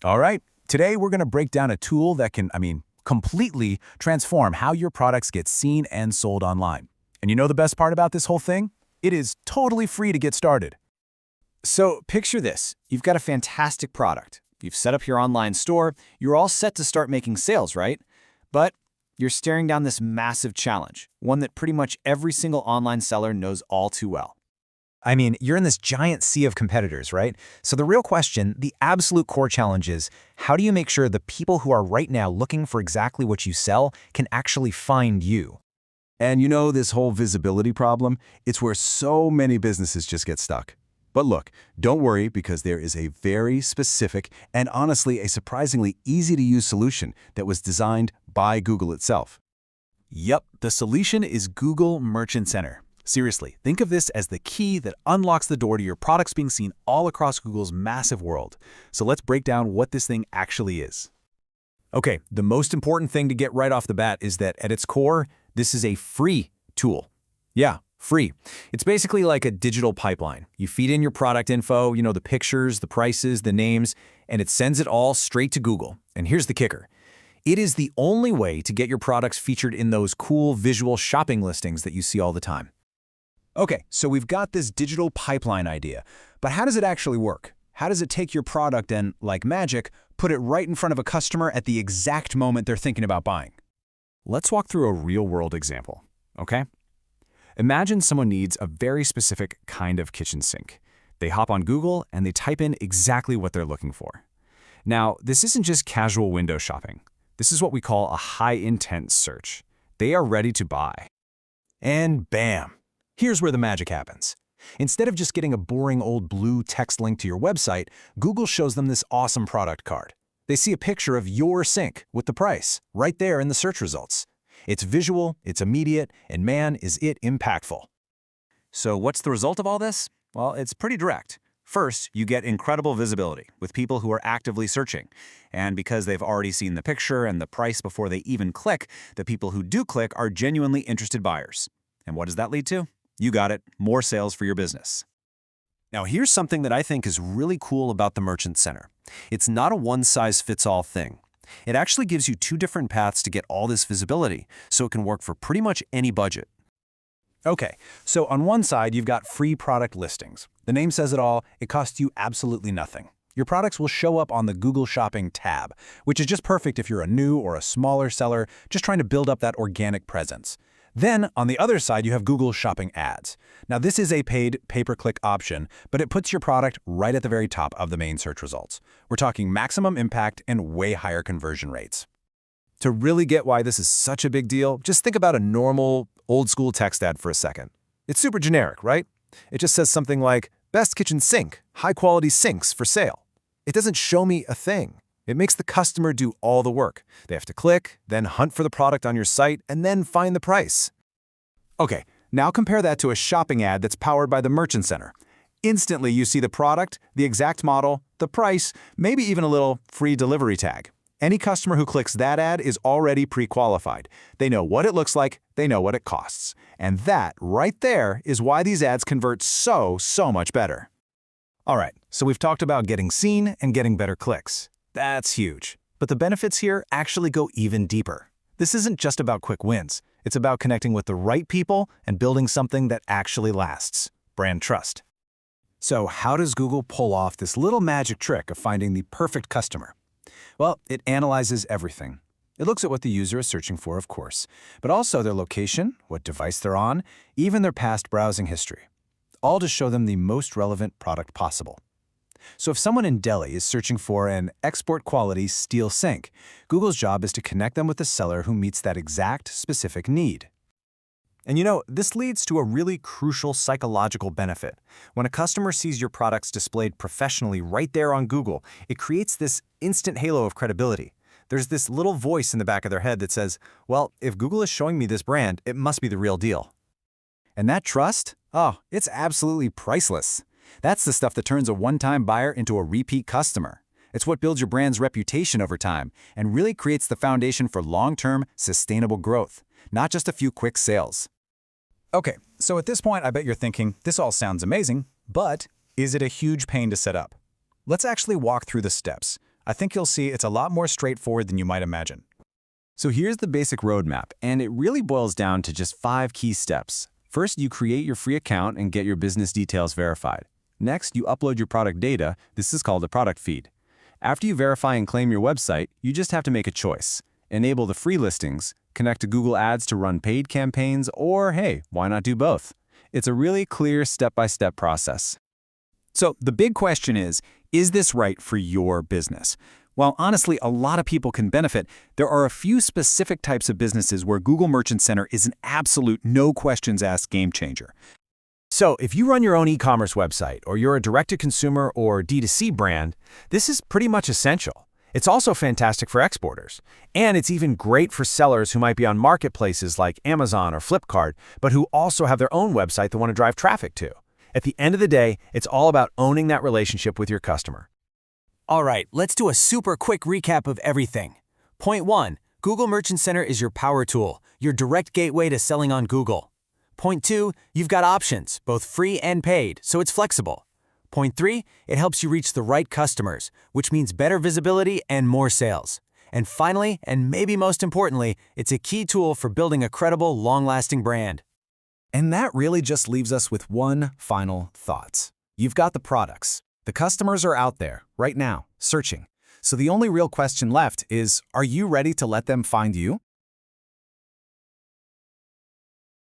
All right, today we're going to break down a tool that can, completely transform how your products get seen and sold online. And you know the best part about this whole thing? It is totally free to get started. So picture this. You've got a fantastic product. You've set up your online store. You're all set to start making sales, right? But you're staring down this massive challenge, one that pretty much every single online seller knows all too well. You're in this giant sea of competitors, right? So the real question, the absolute core challenge is, how do you make sure the people who are right now looking for exactly what you sell can actually find you? And you know this whole visibility problem? It's where so many businesses just get stuck. But look, don't worry because there is a very specific and honestly a surprisingly easy-to-use solution that was designed by Google itself. Yep, the solution is Google Merchant Center. Seriously, think of this as the key that unlocks the door to your products being seen all across Google's massive world. So let's break down what this thing actually is. Okay, the most important thing to get right off the bat is that at its core, this is a free tool. Yeah, free. It's basically like a digital pipeline. You feed in your product info, the pictures, the prices, the names, and it sends it all straight to Google. And here's the kicker. It is the only way to get your products featured in those cool visual shopping listings that you see all the time. Okay, so we've got this digital pipeline idea, but how does it actually work? How does it take your product and, like magic, put it right in front of a customer at the exact moment they're thinking about buying? Let's walk through a real-world example, okay? Imagine someone needs a very specific kind of kitchen sink. They hop on Google and they type in exactly what they're looking for. Now, this isn't just casual window shopping. This is what we call a high-intent search. They are ready to buy. And bam! Here's where the magic happens. Instead of just getting a boring old blue text link to your website, Google shows them this awesome product card. They see a picture of your sink with the price right there in the search results. It's visual, it's immediate, and man, is it impactful. So what's the result of all this? Well, it's pretty direct. First, you get incredible visibility with people who are actively searching. And because they've already seen the picture and the price before they even click, the people who do click are genuinely interested buyers. And what does that lead to? You got it, more sales for your business. Now here's something that I think is really cool about the Merchant Center. It's not a one-size-fits-all thing. It actually gives you two different paths to get all this visibility, so it can work for pretty much any budget. Okay, so on one side, you've got free product listings. The name says it all, it costs you absolutely nothing. Your products will show up on the Google Shopping tab, which is just perfect if you're a new or a smaller seller just trying to build up that organic presence. Then, on the other side, you have Google Shopping Ads. Now, this is a paid pay-per-click option, but it puts your product right at the very top of the main search results. We're talking maximum impact and way higher conversion rates. To really get why this is such a big deal, just think about a normal, old-school text ad for a second. It's super generic, right? It just says something like, best kitchen sink, high-quality sinks for sale. It doesn't show me a thing. It makes the customer do all the work. They have to click, then hunt for the product on your site, and then find the price. Okay, now compare that to a shopping ad that's powered by the Merchant Center. Instantly, you see the product, the exact model, the price, maybe even a little free delivery tag. Any customer who clicks that ad is already pre-qualified. They know what it looks like, they know what it costs. And that, right there, is why these ads convert so much better. All right, so we've talked about getting seen and getting better clicks. That's huge. But the benefits here actually go even deeper. This isn't just about quick wins. It's about connecting with the right people and building something that actually lasts. Brand trust. So how does Google pull off this little magic trick of finding the perfect customer? Well, it analyzes everything. It looks at what the user is searching for, of course, but also their location, what device they're on, even their past browsing history. All to show them the most relevant product possible. So if someone in Delhi is searching for an export-quality steel sink, Google's job is to connect them with a seller who meets that exact specific need. And this leads to a really crucial psychological benefit. When a customer sees your products displayed professionally right there on Google, it creates this instant halo of credibility. There's this little voice in the back of their head that says, well, if Google is showing me this brand, it must be the real deal. And that trust? Oh, it's absolutely priceless. That's the stuff that turns a one-time buyer into a repeat customer. It's what builds your brand's reputation over time and really creates the foundation for long-term, sustainable growth, not just a few quick sales. Okay, so at this point, I bet you're thinking, this all sounds amazing, but is it a huge pain to set up? Let's actually walk through the steps. I think you'll see it's a lot more straightforward than you might imagine. So here's the basic roadmap, and it really boils down to just 5 key steps. First, you create your free account and get your business details verified. Next, you upload your product data. This is called a product feed. After you verify and claim your website, you just have to make a choice. Enable the free listings, connect to Google Ads to run paid campaigns, or hey, why not do both? It's a really clear step-by-step process. So the big question is this right for your business? While honestly a lot of people can benefit, there are a few specific types of businesses where Google Merchant Center is an absolute no-questions-asked game changer. So if you run your own e-commerce website, or you're a direct-to-consumer or D2C brand, this is pretty much essential. It's also fantastic for exporters. And it's even great for sellers who might be on marketplaces like Amazon or Flipkart, but who also have their own website they want to drive traffic to. At the end of the day, it's all about owning that relationship with your customer. All right, let's do a super quick recap of everything. Point 1, Google Merchant Center is your power tool, your direct gateway to selling on Google. Point 2, you've got options, both free and paid, so it's flexible. Point 3, it helps you reach the right customers, which means better visibility and more sales. And finally, and maybe most importantly, it's a key tool for building a credible, long-lasting brand. And that really just leaves us with one final thought. You've got the products. The customers are out there, right now, searching. So the only real question left is, are you ready to let them find you?